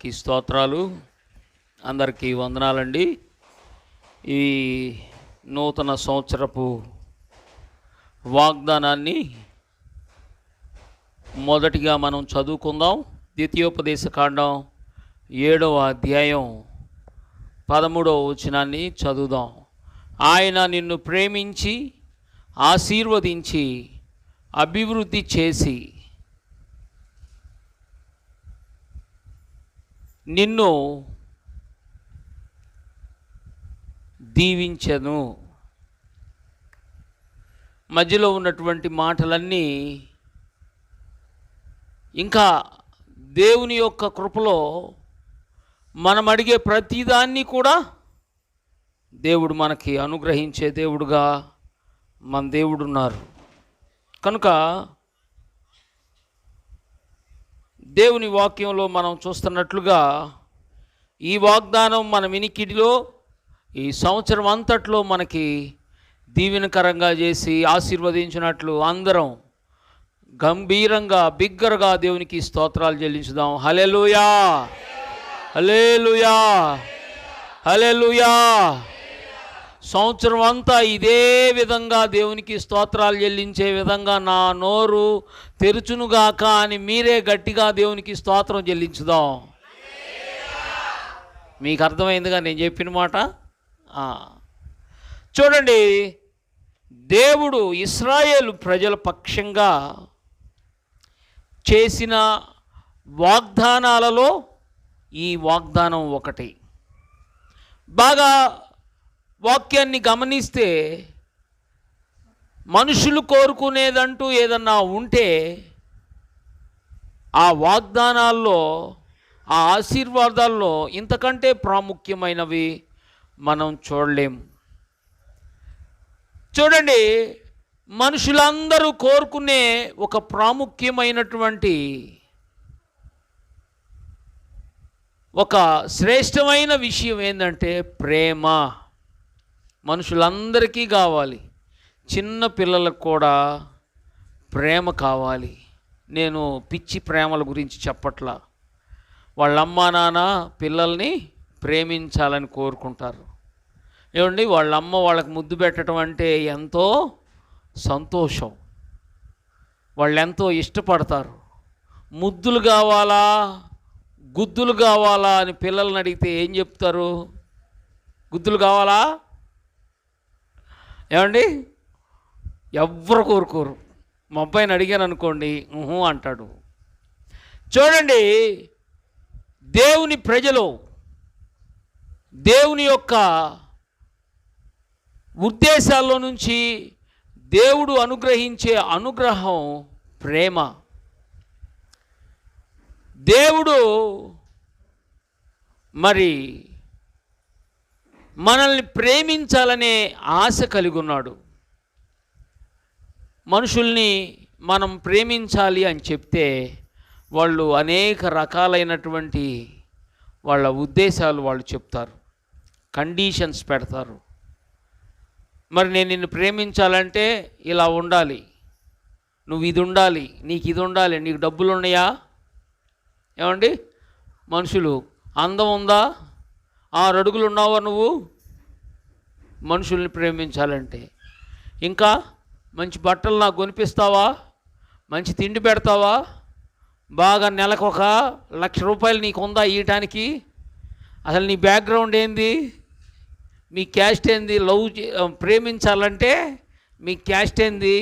దేవునికి స్తోత్రాలు. అందరికీ వందనాలండి. ఈ నూతన సంవత్సరపు వాగ్దానాన్ని మొదటిగా మనం చదువుకుందాం. ద్వితీయోపదేశకాండం 7వ అధ్యాయం 13వ వచనాన్ని చదువుదాం. ఆయన నిన్ను ప్రేమించి ఆశీర్వదించి అభివృద్ధి చేసి నిన్ను దీవించెను. మధ్యలో ఉన్నటువంటి మాటలన్నీ ఇంకా దేవుని యొక్క కృపలో మనం అడిగే ప్రతిదాన్ని కూడా దేవుడు మనకి అనుగ్రహించే దేవుడుగా మన దేవుడున్నారు. కనుక దేవుని వాక్యంలో మనం చూస్తున్నట్లుగా ఈ వాగ్దానం మన వినికిడిలో ఈ సంవత్సరం అంతట్లో మనకి దీవెనకరంగా చేసి ఆశీర్వదించినట్లు అందరం గంభీరంగా బిగ్గరగా దేవునికి స్తోత్రాలు చెల్లించుదాం. హల్లెలూయా, హల్లెలూయా, హల్లెలూయా. సంవత్సరం అంతా ఇదే విధంగా దేవునికి స్తోత్రాలు చెల్లించే విధంగా నా నోరు తెరుచునుగాక అని మీరే గట్టిగా దేవునికి స్తోత్రం చెల్లించుదాం. మీకు అర్థమైందిగా నేను చెప్పిన మాట? చూడండి, దేవుడు ఇశ్రాయేలు ప్రజల పక్షంగా చేసిన వాగ్దానాలలో ఈ వాగ్దానం ఒకటి. బాగా వాక్యాన్ని గమనిస్తే మనుషులు కోరుకునేదంటూ ఏదన్నా ఉంటే ఆ వాగ్దానాల్లో, ఆ ఆశీర్వాదాల్లో ఇంతకంటే ప్రాముఖ్యమైనవి మనం చూడలేము. చూడండి, మనుషులందరూ కోరుకునే ఒక ప్రాముఖ్యమైనటువంటి ఒక శ్రేష్టమైన విషయం ఏంటంటే ప్రేమ. మనుషులందరికీ కావాలి. చిన్న పిల్లలకు కూడా ప్రేమ కావాలి. నేను పిచ్చి ప్రేమల గురించి చెప్పట్లా. వాళ్ళ అమ్మా నాన్న పిల్లల్ని ప్రేమించాలని కోరుకుంటారు. ఏమండి, వాళ్ళ అమ్మ వాళ్ళకి ముద్దు పెట్టడం అంటే ఎంతో సంతోషం. వాళ్ళు ఎంతో ఇష్టపడతారు. ముద్దులు కావాలా గుద్దులు కావాలా అని పిల్లల్ని అడిగితే ఏం చెప్తారు? గుద్దులు కావాలా? ఏమండి, ఎవ్వరు కోరుకోరు. మా అబ్బాయిని అడిగాను అనుకోండి, అంటాడు. చూడండి, దేవుని ప్రజలు దేవుని యొక్క ఉద్దేశాల్లో నుంచి దేవుడు అనుగ్రహించే అనుగ్రహం ప్రేమ. దేవుడు మరి మనల్ని ప్రేమించాలనే ఆశ కలిగి ఉన్నాడు. మనుషుల్ని మనం ప్రేమించాలి అని చెప్తే వాళ్ళు అనేక రకాలైనటువంటి వాళ్ళ ఉద్దేశాలు వాళ్ళు చెప్తారు, కండిషన్స్ పెడతారు. మరి నేను నిన్ను ప్రేమించాలంటే ఇలా ఉండాలి, నువ్వు ఇది ఉండాలి, నీకు ఇది ఉండాలి, నీకు డబ్బులు ఉన్నాయా? ఏమండి, మనుషులు అందం ఉందా? 6 అడుగులు ఉన్నావా నువ్వు? మనుషుల్ని ప్రేమించాలంటే ఇంకా మంచి బట్టలు నాకు కొనిపిస్తావా? మంచి తిండి పెడతావా? బాగా నెలకు 1,00,000 రూపాయలు నీకు ఉందా ఇవ్వటానికి? అసలు నీ బ్యాక్గ్రౌండ్ ఏంది? మీ క్యాస్ట్ ఏంది? ప్రేమించాలంటే మీ క్యాస్ట్ ఏంది?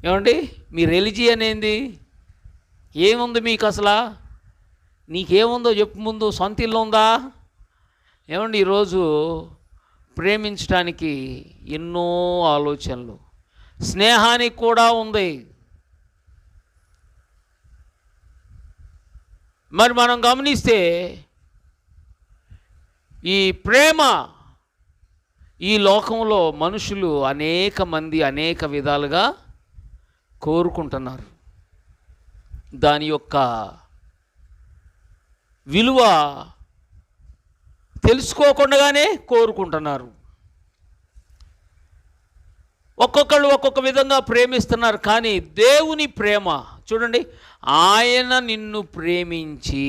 ఏమండి, మీ రిలీజియన్ ఏంది? ఏముంది మీకు అసలు? నీకేముందో చెప్పు ముందు. సొంత ఇల్లు ఉందా? ఏమండి, ఈరోజు ప్రేమించడానికి ఎన్నో ఆలోచనలు, స్నేహానికి కూడా ఉంది. మరి మనం గమనిస్తే ఈ ప్రేమ ఈ లోకంలో మనుషులు అనేక మంది అనేక విధాలుగా కోరుకుంటున్నారు. దాని యొక్క విలువ తెలుసుకోకుండానే కోరుకుంటున్నారు. ఒక్కొక్కళ్ళు ఒక్కొక్క విధంగా ప్రేమిస్తున్నారు. కానీ దేవుని ప్రేమ చూడండి, ఆయన నిన్ను ప్రేమించి,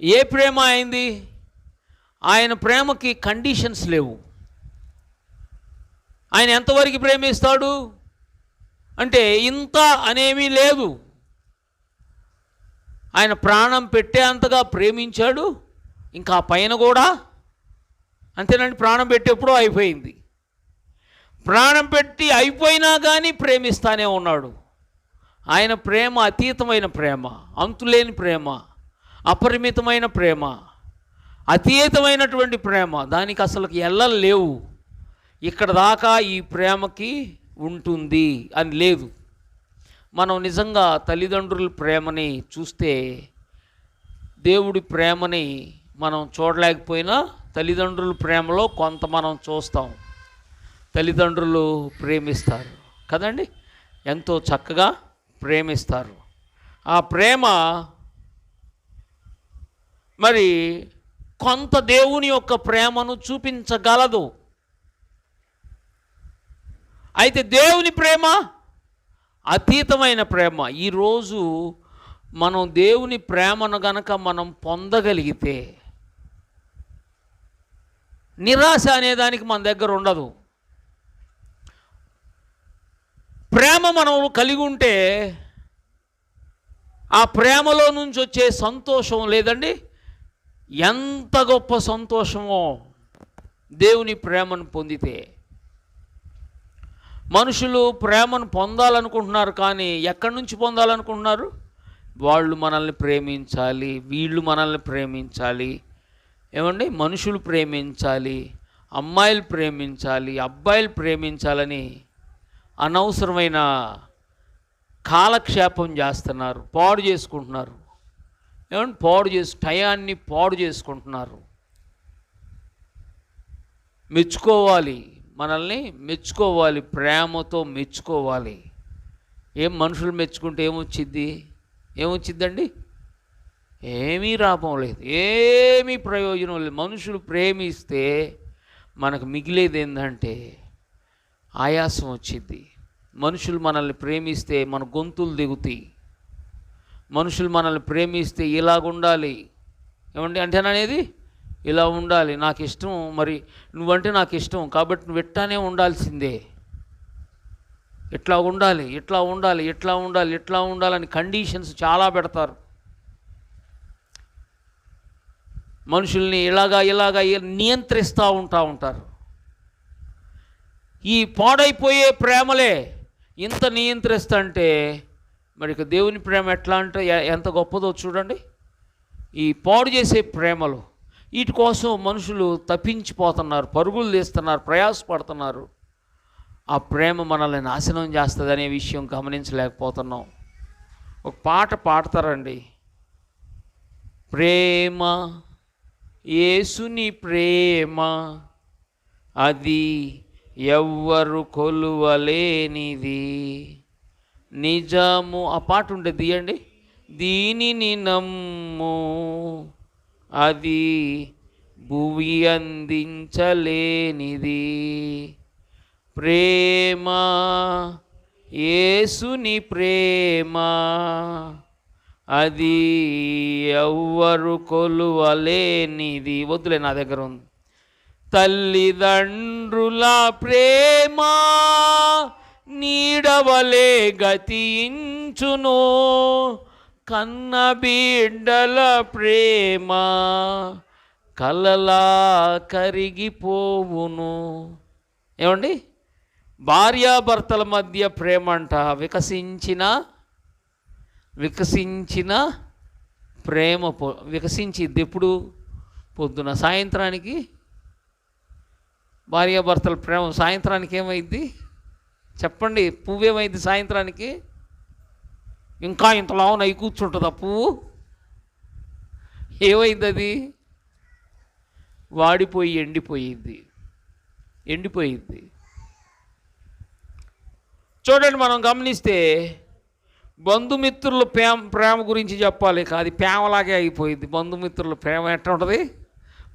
ఏ ప్రేమ అయింది? ఆయన ప్రేమకి కండిషన్స్ లేవు. ఆయన ఎంతవరకు ప్రేమిస్తాడు అంటే ఇంత అనేమీ లేదు. ఆయన ప్రాణం పెట్టేంతగా ప్రేమించాడు. ఇంకా పైన కూడా అంతేనండి. ప్రాణం పెట్టేప్పుడో అయిపోయింది. ప్రాణం పెట్టి అయిపోయినా కానీ ప్రేమిస్తానే ఉన్నాడు. ఆయన ప్రేమ అతీతమైన ప్రేమ, అంతులేని ప్రేమ, అపరిమితమైన ప్రేమ, అతీతమైనటువంటి ప్రేమ. దానికి అసలు ఎల్లలు లేవు. ఇక్కడ దాకా ఈ ప్రేమకి ఉంటుంది అని లేదు. మనం నిజంగా తల్లిదండ్రుల ప్రేమని చూస్తే దేవుడి ప్రేమని మనం చూడలేకపోయినా తల్లిదండ్రుల ప్రేమలో కొంత మనం చూస్తాం. తల్లిదండ్రులు ప్రేమిస్తారు కదండి, ఎంతో చక్కగా ప్రేమిస్తారు. ఆ ప్రేమ మరి కొంత దేవుని యొక్క ప్రేమను చూపించగలదు. అయితే దేవుని ప్రేమ అతీతమైన ప్రేమ. ఈరోజు మనం దేవుని ప్రేమను గనక మనం పొందగలిగితే నిరాశ అనేదానికి మన దగ్గర ఉండదు. ప్రేమ మనం కలిగి ఉంటే ఆ ప్రేమలో నుంచి వచ్చే సంతోషం లేదండి, ఎంత గొప్ప సంతోషమో దేవుని ప్రేమను పొందితే. మనుషులు ప్రేమను పొందాలనుకుంటున్నారు, కానీ ఎక్కడి నుంచి పొందాలనుకుంటున్నారు? వాళ్ళు మనల్ని ప్రేమించాలి, వీళ్ళు మనల్ని ప్రేమించాలి. ఏమండి, మనుషులు ప్రేమించాలి, అమ్మాయిలు ప్రేమించాలి, అబ్బాయిలు ప్రేమించాలని అనవసరమైన కాలక్షేపం చేస్తున్నారు, పాడు చేసుకుంటున్నారు. ఏమంటే టయాన్ని పాడు చేసుకుంటున్నారు. మెచ్చుకోవాలి, మనల్ని మెచ్చుకోవాలి, ప్రేమతో మెచ్చుకోవాలి. మనుషులు మెచ్చుకుంటే ఏమొచ్చిద్దండి? ఏమీ లాభం లేదు, ఏమీ ప్రయోజనం లేదు. మనుషులు ప్రేమిస్తే మనకు మిగిలేది ఏంటంటే ఆయాసం వచ్చింది. మనుషులు మనల్ని ప్రేమిస్తే మన గొంతులు దిగుతాయి. మనుషులు మనల్ని ప్రేమిస్తే ఇలాగుండాలి, ఏమండి అంటేననేది ఇలా ఉండాలి, నాకు ఇష్టం, మరి నువ్వంటే నాకు ఇష్టం కాబట్టి నువ్వు ఎట్లానే ఉండాల్సిందే, ఇట్లా ఉండాలి, ఇట్లా ఉండాలి, ఇట్లా ఉండాలి, ఇట్లా ఉండాలని కండిషన్స్ చాలా పెడతారు. మనుషుల్ని ఇలాగా నియంత్రిస్తూ ఉంటారు. ఈ పాడైపోయే ప్రేమలే ఇంత నియంత్రిస్తుంటే మరి దేవుని ప్రేమ ఎట్లా అంటే ఎంత గొప్పదో చూడండి. ఈ పాడు చేసే ప్రేమలు, వీటి కోసం మనుషులు తప్పించిపోతున్నారు, పరుగులు తీస్తున్నారు, ప్రయాసపడుతున్నారు. ఆ ప్రేమ మనల్ని నాశనం చేస్తుంది అనే విషయం గమనించలేకపోతున్నాం. ఒక పాట పాడతారండి, ప్రేమ యేసుని ప్రేమ అది ఎవ్వరు కొలువలేనిది నిజము. ఆ పాట ఉంటే తీయండి. దీనిని నమ్ము అది భువి అందించలేనిది, ప్రేమ యేసుని ప్రేమ అది ఎవ్వరు కొలువలేనిది. వద్దులే, నా దగ్గర ఉంది. తల్లిదండ్రుల ప్రేమ నీడవలే గతించును, కన్న బిడ్డల ప్రేమ కలలా కరిగిపోవును. ఏమండి, భార్యాభర్తల మధ్య ప్రేమ అంట వికసించిన ప్రేమ వికసించిద్ది. ఎప్పుడు? పొద్దున సాయంత్రానికి. భార్యాభర్తల ప్రేమ సాయంత్రానికి ఏమైంది చెప్పండి? పువ్వు ఏమైంది సాయంత్రానికి? ఇంకా ఇంతలా అయి కూర్చుంటుంది ఆ పువ్వు. ఏమైంది? అది వాడిపోయి ఎండిపోయింది. చూడండి, మనం గమనిస్తే బంధుమిత్రుల ప్రేమ గురించి చెప్పాలి, కాదు ప్రేమలాగే అయిపోయింది. బంధుమిత్రుల ప్రేమ ఎట్లా ఉంటుంది?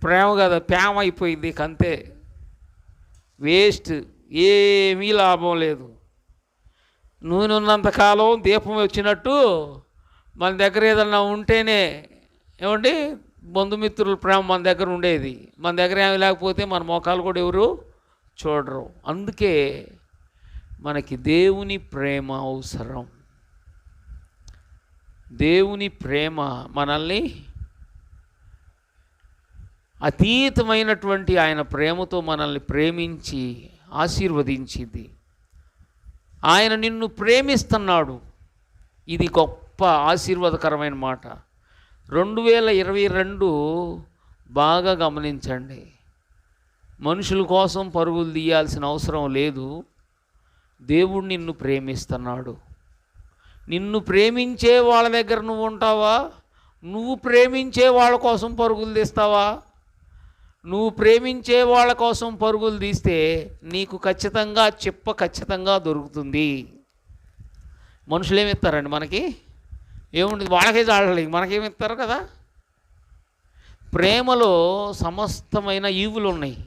ప్రేమ కదా, ప్రేమ అయిపోయింది. అంతే, వేస్ట్, ఏమీ లాభం లేదు. నూనె ఉన్నంతకాలం దీపం వచ్చినట్టు మన దగ్గర ఏదన్నా ఉంటేనే ఏమండి బంధుమిత్రుల ప్రేమ మన దగ్గర ఉండేది. మన దగ్గర ఏమి లేకపోతే మన మోకాలు కూడా ఎవరు చూడరు. అందుకే మనకి దేవుని ప్రేమ అవసరం. దేవుని ప్రేమ మనల్ని అతీతమైనటువంటి ఆయన ప్రేమతో మనల్ని ప్రేమించి ఆశీర్వదించింది. ఆయన నిన్ను ప్రేమిస్తున్నాడు. ఇది గొప్ప ఆశీర్వాదకరమైన మాట. 2022 బాగా గమనించండి. మనుషుల కోసం పరుగులు తీయాల్సిన అవసరం లేదు. దేవుడు నిన్ను ప్రేమిస్తున్నాడు. నిన్ను ప్రేమించే వాళ్ళ దగ్గర నువ్వు ఉంటావా? నువ్వు ప్రేమించే వాళ్ళ కోసం పరుగులు తీస్తావా? నువ్వు ప్రేమించే వాళ్ళ కోసం పరుగులు తీస్తే నీకు ఖచ్చితంగా దొరుకుతుంది. మనుషులు ఏమిస్తారండి మనకి? ఏముంటుంది, వాళ్ళకే చాలలేదు, మనకేమిస్తారు కదా. ప్రేమలో సమస్తమైన ఈవులు ఉన్నాయి.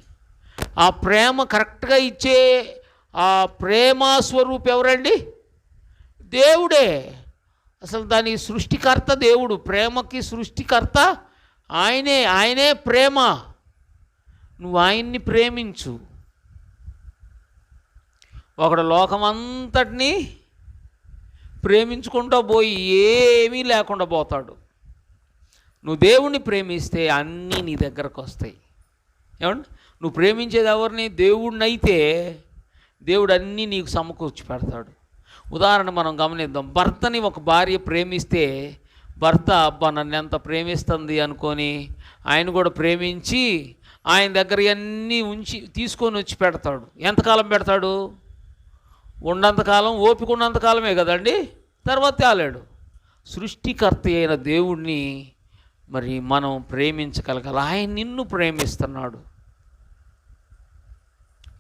ఆ ప్రేమ కరెక్ట్గా ఇచ్చే ఆ ప్రేమ స్వరూపు ఎవరండి? దేవుడే. అసలు దాని సృష్టికర్త దేవుడు. ప్రేమకి సృష్టికర్త ఆయనే ప్రేమ. నువ్వు ఆయన్ని ప్రేమించు. ఒకడు లోకమంతటినీ ప్రేమించుకుంటూ పోయి ఏమీ లేకుండా పోతాడు. నువ్వు దేవుణ్ణి ప్రేమిస్తే అన్నీ నీ దగ్గరకు వస్తాయి. ఏమండి, నువ్వు ప్రేమించేది ఎవరిని? దేవుడిని అయితే దేవుడు అన్నీ నీకు సమకూర్చి పెడతాడు. ఉదాహరణ మనం గమనిద్దాం. భర్తని ఒక భార్య ప్రేమిస్తే భర్త అబ్బా నన్ను ఎంత ప్రేమిస్తుంది అనుకొని ఆయన కూడా ప్రేమించి ఆయన దగ్గర అన్నీ తీసుకొని వచ్చి పెడతాడు. ఎంతకాలం పెడతాడు? ఉన్నంతకాలం, ఓపిక ఉన్నంతకాలమే కదండి. తర్వాత తేలేడు. సృష్టికర్త అయిన దేవుణ్ణి మరి మనం ప్రేమించగలగాలి. ఆయన నిన్ను ప్రేమిస్తున్నాడు.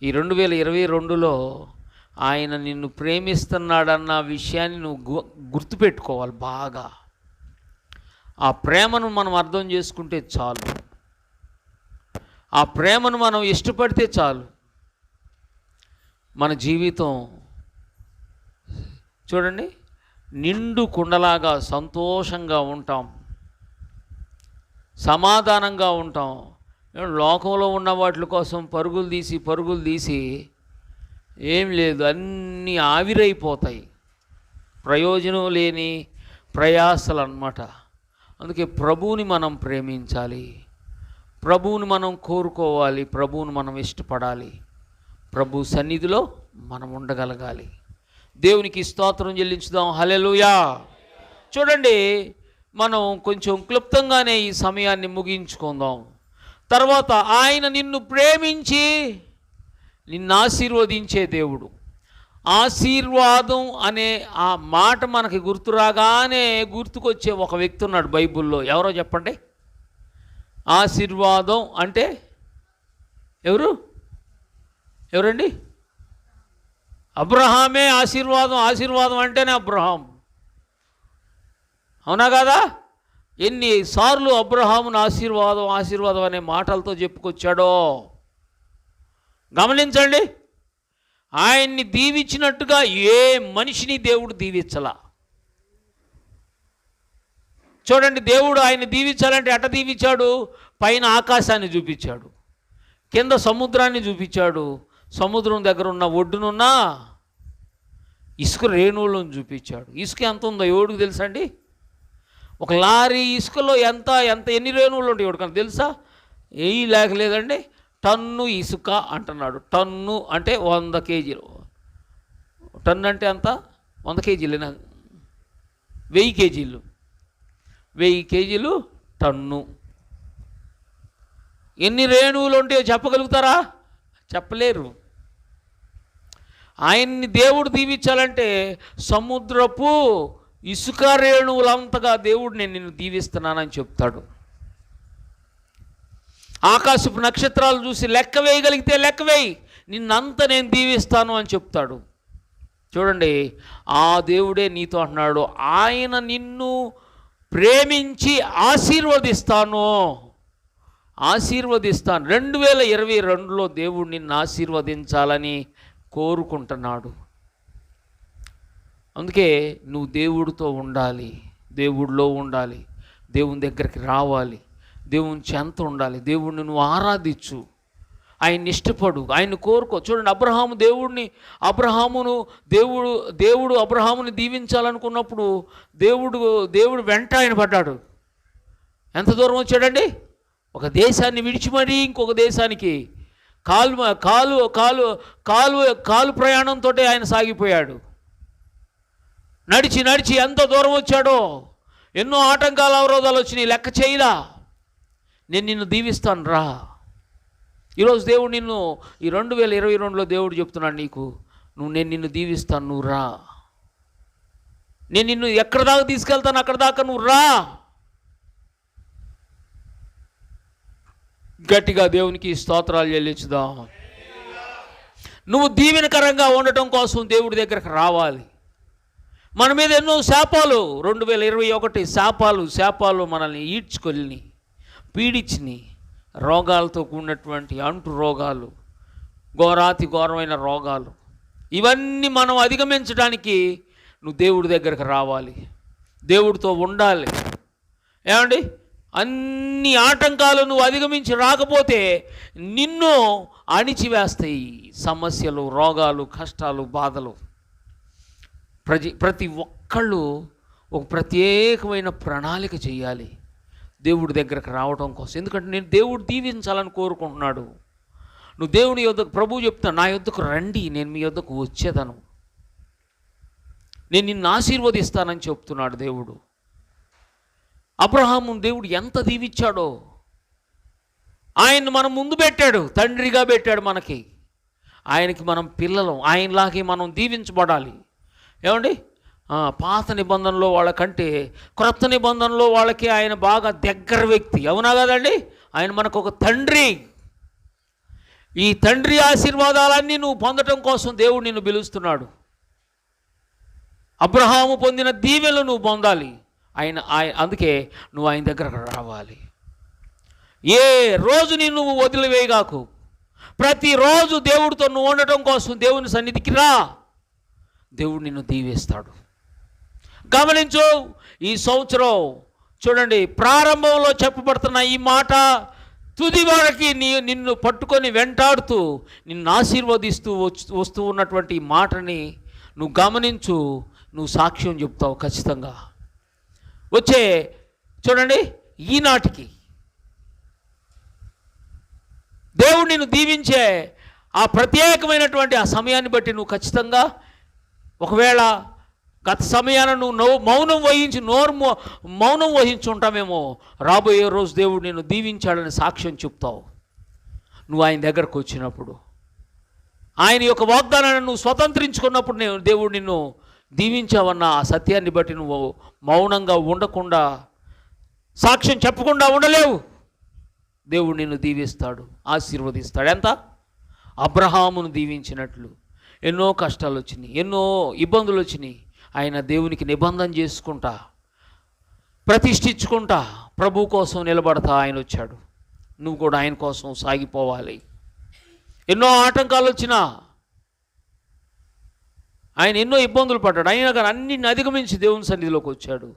ఈ 2022లో ఆయన నిన్ను ప్రేమిస్తున్నాడన్న విషయాన్ని నువ్వు గుర్తుపెట్టుకోవాలి బాగా. ఆ ప్రేమను మనం అర్థం చేసుకుంటే చాలు. ఆ ప్రేమను మనం ఇష్టపడితే చాలు. మన జీవితం చూడండి, నిండు కుండలాగా సంతోషంగా ఉంటాం, సమాధానంగా ఉంటాం. లోకంలో ఉన్న వాటి కోసం పరుగులు తీసి ఏం లేదు, అన్నీ ఆవిరైపోతాయి. ప్రయోజనం లేని ప్రయాసలు అన్నమాట. అందుకే ప్రభువుని మనం ప్రేమించాలి, ప్రభువుని మనం కోరుకోవాలి, ప్రభువుని మనం ఇష్టపడాలి, ప్రభు సన్నిధిలో మనం ఉండగలగాలి. దేవునికి స్తోత్రం చెల్లించుదాం. హల్లెలూయా. చూడండి, మనం కొంచెం క్లుప్తంగానే ఈ సమయాన్ని ముగించుకుందాం. తర్వాత ఆయన నిన్ను ప్రేమించి నిన్ను ఆశీర్వదించే దేవుడు. ఆశీర్వాదం అనే ఆ మాట మనకి గుర్తురాగానే గుర్తుకొచ్చే ఒక వ్యక్తి ఉన్నాడు బైబిల్లో. ఎవరో చెప్పండి. ఆశీర్వాదం అంటే ఎవరండి? అబ్రహామే ఆశీర్వాదం అంటేనే అబ్రహాం. అవునా కదా? ఎన్నిసార్లు అబ్రహామును ఆశీర్వాదం అనే మాటలతో చెప్పుకొచ్చాడో గమనించండి. ఆయన్ని దీవించినట్టుగా ఏ మనిషిని దేవుడు దీవించలా. చూడండి, దేవుడు ఆయన్ని దీవించాలంటే ఎట్ట దీవించాడు? పైన ఆకాశాన్ని చూపించాడు, కింద సముద్రాన్ని చూపించాడు, సముద్రం దగ్గర ఉన్న ఒడ్డునున్న ఇసుక రేణువులను చూపించాడు. ఇసుక ఎంత ఉందో ఎవడికి తెలుసా అండి? ఒక లారీ ఇసుకలో ఎన్ని రేణువులు ఉంటాయి ఎవడికన్నా తెలుసా? ఏయి లేకలేదండి. టన్ను ఇసుక అంటున్నాడు. టన్ను అంటే 100 కేజీలు. టన్ను అంటే అంత 100 కేజీలేనా? 1000 కేజీలు. 1000 కేజీలు టన్ను. ఎన్ని రేణువులు ఉంటాయో చెప్పగలుగుతారా? చెప్పలేరు. ఆయన్ని దేవుడు దీవించాలంటే సముద్రపు ఇసుక రేణువులంతగా దేవుడు నేను నిన్ను దీవిస్తున్నానని చెప్తాడు. ఆకాశపు నక్షత్రాలు చూసి లెక్క వేయగలిగితే లెక్క వేయి, నిన్నంత నేను దీవిస్తాను అని చెప్తాడు. చూడండి, ఆ దేవుడే నీతో అంటున్నాడు, ఆయన నిన్ను ప్రేమించి ఆశీర్వదిస్తాను. 2022లో దేవుడు నిన్ను ఆశీర్వదించాలని కోరుకుంటున్నాడు. అందుకే నువ్వు దేవుడితో ఉండాలి, దేవుడిలో ఉండాలి, దేవుని దగ్గరికి రావాలి, దేవుని చెంత ఉండాలి. దేవుడిని నువ్వు ఆరాధించు, ఆయన్ని ఇష్టపడు, ఆయన్ని కోరుకో. చూడండి, దేవుడు అబ్రహాముని దీవించాలనుకున్నప్పుడు దేవుడు వెంట ఆయన పడ్డాడు. ఎంత దూరం వచ్చాడండి? ఒక దేశాన్ని విడిచి మరీ ఇంకొక దేశానికి కాలు ప్రయాణంతో ఆయన సాగిపోయాడు. నడిచి ఎంత దూరం వచ్చాడో. ఎన్నో ఆటంకాల అవరోధాలు వచ్చినాయి, లెక్క చేయలా. నేను నిన్ను దీవిస్తాను రా. ఈరోజు దేవుడు నిన్ను ఈ 2022లో దేవుడు చెప్తున్నాడు నీకు, నేను నిన్ను దీవిస్తాను, నువ్వు రా. నేను నిన్ను ఎక్కడి దాకా తీసుకెళ్తాను, అక్కడ దాకా నువ్వు రా. గట్టిగా దేవునికి స్తోత్రాలు చెల్లించుదాం. నువ్వు దీవెనకరంగా ఉండటం కోసం దేవుడి దగ్గరకు రావాలి. మన మీద ఎన్నో శాపాలు, 2021 శాపాలు మనల్ని ఈడ్చుకొని పీడించిని, రోగాలతో కూడినటువంటి అంటు రోగాలు, ఘోరమైన రోగాలు, ఇవన్నీ మనం అధిగమించడానికి నువ్వు దేవుడి దగ్గరకు రావాలి, దేవుడితో ఉండాలి. ఏమండి, అన్ని ఆటంకాలు నువ్వు అధిగమించి రాకపోతే నిన్ను అణిచివేస్తాయి సమస్యలు, రోగాలు, కష్టాలు, బాధలు. ప్రతి ఒక్కళ్ళు ఒక ప్రత్యేకమైన ప్రణాళిక చేయాలి దేవుడి దగ్గరకు రావడం కోసం. ఎందుకంటే నేను దేవుడు దీవించాలని కోరుకుంటున్నాడు. నువ్వు దేవుని యొద్దకు, ప్రభువు చెప్తా, నా యొద్దకు రండి, నేను మీ యొద్దకు వచ్చేదను, నేను నిన్ను ఆశీర్వదిస్తానని చెప్తున్నాడు దేవుడు. అబ్రహాము దేవుడు ఎంత దీవించాడో. ఆయన్ని మనం ముందు పెట్టాడు, తండ్రిగా పెట్టాడు మనకి. ఆయనకి మనం పిల్లలం, ఆయనలాగే మనం దీవించబడాలి. ఏమండి, పాత నిబంధనలో వాళ్ళకంటే క్రొత్త నిబంధనలో వాళ్ళకి ఆయన బాగా దగ్గర వ్యక్తి, అవునా కదండి? ఆయన మనకు ఒక తండ్రి. ఈ తండ్రి ఆశీర్వాదాలన్నీ నువ్వు పొందటం కోసం దేవుడు నిన్ను పిలుస్తున్నాడు. అబ్రహాము పొందిన దీవెనలు నువ్వు పొందాలి. అందుకే నువ్వు ఆయన దగ్గరకు రావాలి. ఏ రోజు నువ్వు వదిలివేయగాకు. ప్రతిరోజు దేవుడితో నువ్వు ఉండటం కోసం దేవుని సన్నిధికి రా. దేవుడు నిన్ను దీవిస్తాడు. గమనించు, ఈ సంవత్సరం చూడండి, ప్రారంభంలో చెప్పబడుతున్న ఈ మాట తుది వరకు నిన్ను పట్టుకొని వెంటాడుతూ నిన్ను ఆశీర్వదిస్తూ వస్తూ ఉన్నటువంటి ఈ మాటని నువ్వు గమనించు. నువ్వు సాక్ష్యం చెప్తావు ఖచ్చితంగా. వచ్చే చూడండి, ఈనాటికి దేవుడు నిన్ను దీవించే ఆ ప్రత్యేకమైనటువంటి ఆ సమయాన్ని బట్టి నువ్వు ఖచ్చితంగా, ఒకవేళ గత సమయాన్ని నువ్వు మౌనం వహించి ఉంటామేమో, రాబోయే రోజు దేవుడు నిన్ను దీవించాడని సాక్ష్యం చెప్తావు. నువ్వు ఆయన దగ్గరకు వచ్చినప్పుడు, ఆయన యొక్క వాగ్దానాన్ని నువ్వు స్వతంత్రించుకున్నప్పుడు దేవుడు నిన్ను దీవించావన్న ఆ సత్యాన్ని బట్టి నువ్వు మౌనంగా ఉండకుండా, సాక్ష్యం చెప్పకుండా ఉండలేవు. దేవుడు నిన్ను దీవిస్తాడు, ఆశీర్వదిస్తాడు. ఎంత? అబ్రహామును దీవించినట్లు. ఎన్నో కష్టాలు వచ్చినాయి, ఎన్నో ఇబ్బందులు వచ్చినాయి. ఆయన దేవునికి నిబంధన చేసుకుంటా, ప్రతిష్ఠించుకుంటా, ప్రభు కోసం నిలబడతా ఆయన వచ్చాడు. నువ్వు కూడా ఆయన కోసం సాగిపోవాలి. ఎన్నో ఆటంకాలు వచ్చినా, ఆయన ఎన్నో ఇబ్బందులు పడ్డాడు, అయినా కానీ అన్నింటిని అధిగమించి దేవుని సన్నిధిలోకి వచ్చాడు.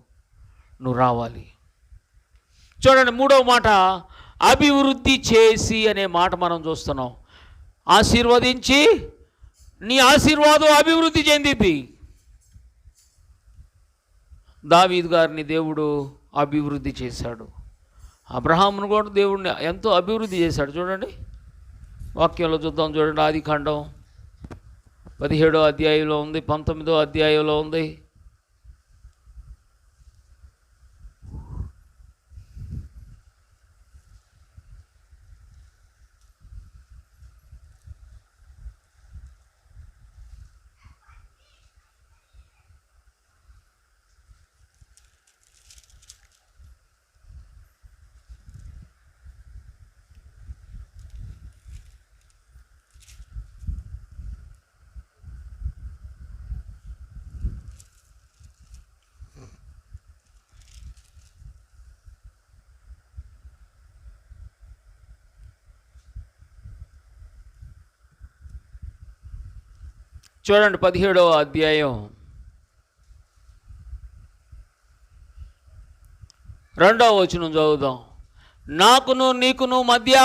నువ్వు రావాలి. చూడండి, 3వ మాట అభివృద్ధి చేసి అనే మాట మనం చూస్తున్నాం. ఆశీర్వదించి నీ ఆశీర్వాదం అభివృద్ధి చెందిద్ది. దావీదు గారిని దేవుడు అభివృద్ధి చేశాడు. అబ్రహామును కూడా దేవుడిని ఎంతో అభివృద్ధి చేశాడు. చూడండి, వాక్యంలో చూద్దాం. చూడండి, ఆదికాండం 17వ అధ్యాయంలో ఉంది, 19వ అధ్యాయంలో ఉంది. చూడండి, 17వ అధ్యాయం 2వ వచనం చదువుదాం. నాకును నీకును మధ్య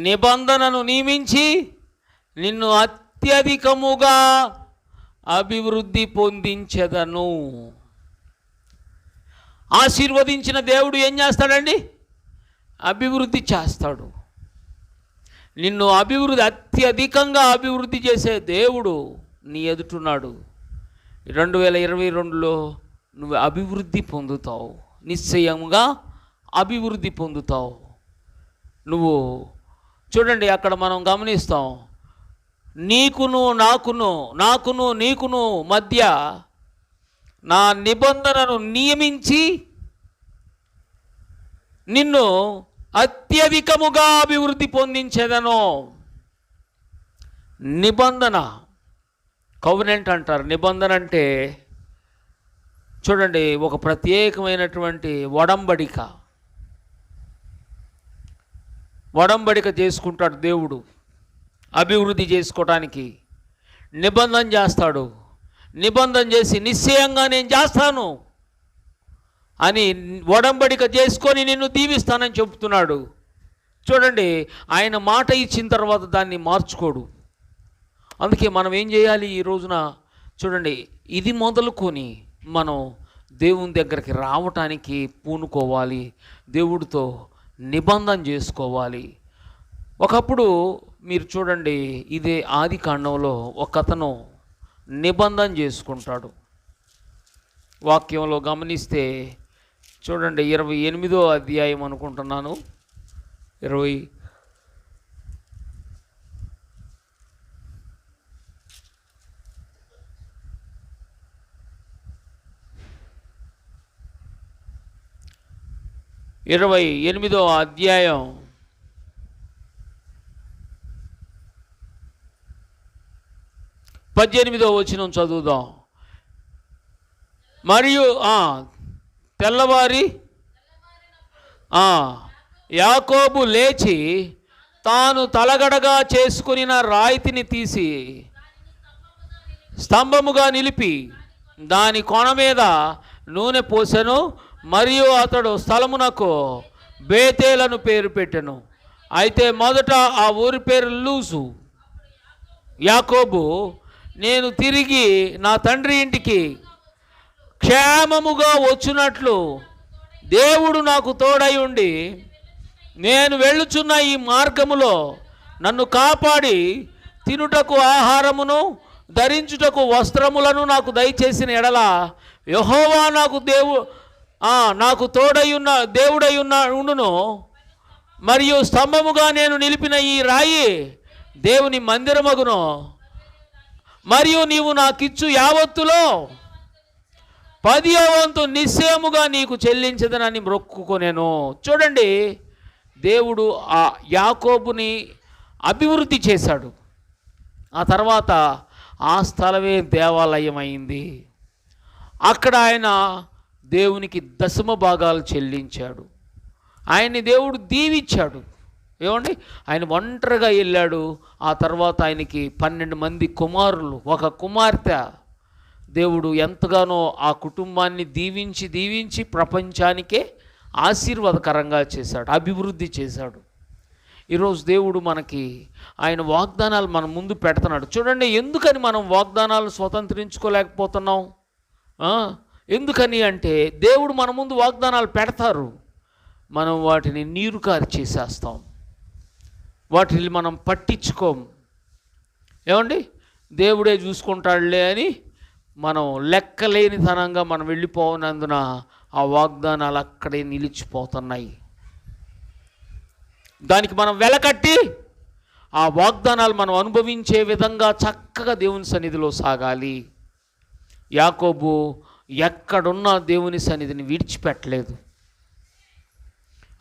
నిబంధనను నియమించి నిన్ను అత్యధికముగా అభివృద్ధి పొందించెదను. ఆశీర్వదించిన దేవుడు ఏం చేస్తాడండి? అభివృద్ధి చేస్తాడు. నిన్ను అత్యధికంగా అభివృద్ధి చేసే దేవుడు నీ ఎదుటున్నాడు. 2022లో నువ్వు అభివృద్ధి పొందుతావు, నిశ్చయంగా అభివృద్ధి పొందుతావు. నువ్వు చూడండి, అక్కడ మనం గమనిస్తాం, నాకును నీకును మధ్య నా నిబంధనను నియమించి నిన్ను అత్యధికముగా అభివృద్ధి పొందించేదను. నిబంధన, కవెనెంట్ అంటారు. నిబంధన అంటే చూడండి, ఒక ప్రత్యేకమైనటువంటి ఒడంబడిక చేసుకుంటాడు దేవుడు. అభివృద్ధి చేసుకోవటానికి నిబంధన చేస్తాడు. నిబంధన చేసి నిశ్చయంగా నేను చేస్తాను అని ఒడంబడిక చేసుకొని నిన్ను దీవిస్తానని చెబుతున్నాడు. చూడండి, ఆయన మాట ఇచ్చిన తర్వాత దాన్ని మార్చుకోడు. అందుకే మనం ఏం చేయాలి ఈ రోజున? చూడండి, ఇది మొదలుకొని మనం దేవుని దగ్గరికి రావటానికి పూనుకోవాలి, దేవుడితో నిబంధన చేసుకోవాలి. ఒకప్పుడు మీరు చూడండి, ఇదే ఆదికాండంలో ఒకతను నిబంధన చేసుకుంటాడు. వాక్యంలో గమనిస్తే చూడండి, 28వ అధ్యాయం అనుకుంటున్నాను, 28వ అధ్యాయం 18వ వచనం చదువుదాం. మరియు తెల్లవారి యాకోబు లేచి తాను తలగడగా చేసుకునిన రాయితిని తీసి స్తంభముగా నిలిపి దాని కొన మీద నూనె పోసెను. మరియు అతడు స్థలమునకు బేతేలను పేరు పెట్టెను. అయితే మొదట ఆ ఊరి పేరు లూజు. యాకోబు, నేను తిరిగి నా తండ్రి ఇంటికి క్షేమముగా వచ్చినట్లు దేవుడు నాకు తోడై ఉండి నేను వెళ్ళుచున్న ఈ మార్గములో నన్ను కాపాడి తినుటకు ఆహారమును ధరించుటకు వస్త్రములను నాకు దయచేసిన ఎడల యెహోవా నాకు తోడయ్యున్న దేవుడయ్యుండును. మరియు స్తంభముగా నేను నిలిపిన ఈ రాయి దేవుని మందిరమగును. మరియు నీవు నాకిచ్చు యావత్తులో 10వ వంతు నిశ్చయముగా నీకు చెల్లించదనని మొక్కుకొనెను. చూడండి, దేవుడు ఆ యాకోబుని అభివృద్ధి చేశాడు. ఆ తర్వాత ఆ స్థలమే దేవాలయం అయింది. అక్కడ ఆయన దేవునికి 10వ భాగాలు చెల్లించాడు. ఆయన్ని దేవుడు దీవించాడు. ఏమండి, ఆయన ఒంటరిగా వెళ్ళాడు. ఆ తర్వాత ఆయనకి 12 మంది కుమారులు, ఒక కుమార్తె. దేవుడు ఎంతగానో ఆ కుటుంబాన్ని దీవించి ప్రపంచానికే ఆశీర్వాదకరంగా చేశాడు, అభివృద్ధి చేశాడు. ఈరోజు దేవుడు మనకి ఆయన వాగ్దానాలు మన ముందు పెడుతున్నాడు. చూడండి, ఎందుకని మనం వాగ్దానాలు స్వతంత్రించుకోలేకపోతున్నాం? ఎందుకని అంటే దేవుడు మన ముందు వాగ్దానాలు పెడతారు, మనం వాటిని నీరు కారి చేసేస్తాం, వాటిని మనం పట్టించుకోం. ఏమండి, దేవుడే చూసుకుంటాడులే అని మనం లెక్కలేనితనంగా మనం వెళ్ళిపోనందున ఆ వాగ్దానాలు అక్కడే నిలిచిపోతున్నాయి. దానికి మనం వెలకట్టి ఆ వాగ్దానాలు మనం అనుభవించే విధంగా చక్కగా దేవుని సన్నిధిలో సాగాలి. యాకోబు ఎక్కడున్నా దేవుని సన్నిధిని విడిచిపెట్టలేదు.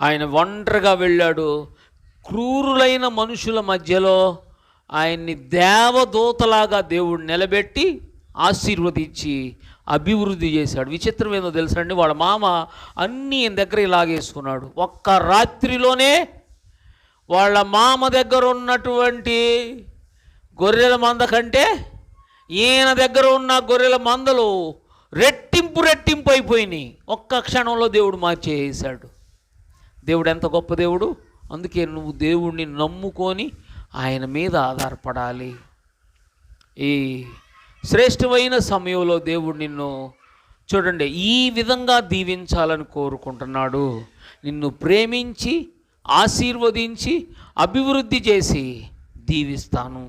ఆయన ఒంటరిగా వెళ్ళాడు. క్రూరులైన మనుషుల మధ్యలో ఆయన్ని దేవదూతలాగా దేవుడు నిలబెట్టి ఆశీర్వదించి అభివృద్ధి చేశాడు. విచిత్రం ఏందో తెలుసండి, వాళ్ళ మామ అన్నీ ఈయన దగ్గర ఇలాగేసుకున్నాడు. ఒక్క రాత్రిలోనే వాళ్ళ మామ దగ్గర ఉన్నటువంటి గొర్రెల మంద కంటే ఈయన దగ్గర ఉన్న గొర్రెల మందలు రెట్టింపు అయిపోయినాయి. ఒక్క క్షణంలో దేవుడు మార్చేసాడు. దేవుడు ఎంత గొప్ప దేవుడు. అందుకే నువ్వు దేవుణ్ణి నమ్ముకొని ఆయన మీద ఆధారపడాలి. ఈ శ్రేష్టమైన సమయంలో దేవుడు నిన్ను చూడండి ఈ విధంగా దీవించాలని కోరుకుంటున్నాడు. నిన్ను ప్రేమించి ఆశీర్వదించి అభివృద్ధి చేసి దీవిస్తాను.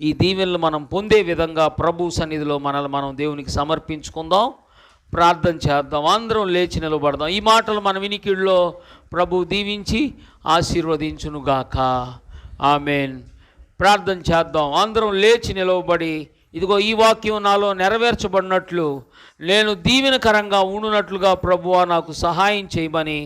ఈ దీవెనలు మనం పొందే విధంగా ప్రభు సన్నిధిలో మనల్ని మనం దేవునికి సమర్పించుకుందాం, ప్రార్థన చేద్దాం. అందరం లేచి నిలబడదాం. ఈ మాటలు మన వినికిడిలో ప్రభు దీవించి ఆశీర్వదించునుగాక. ఆమేన్. ప్రార్థన చేద్దాం. అందరం లేచి నిలవబడి, ఇదిగో ఈ వాక్యం నాలో నెరవేర్చబడినట్లు నేను దీవెనకరంగా ఉండునట్లుగా ప్రభువా నాకు సహాయం చేయమని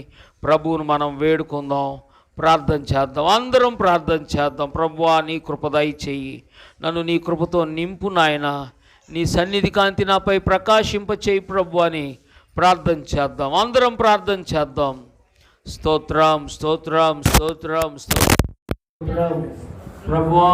ప్రభువును మనం వేడుకుందాం, ప్రార్థన చేద్దాం. అందరం ప్రార్థన చేద్దాం. ప్రభువా నీ కృప దయచేయి, నన్ను నీ కృపతో నింపు నాయన, నీ సన్నిధి కాంతి నాపై ప్రకాశింపచేయి ప్రభు అని ప్రార్థన చేద్దాం. అందరం ప్రార్థన చేద్దాం. స్తోత్రం స్తోత్రం స్తోత్రం స్తోత్రం ప్రభువా.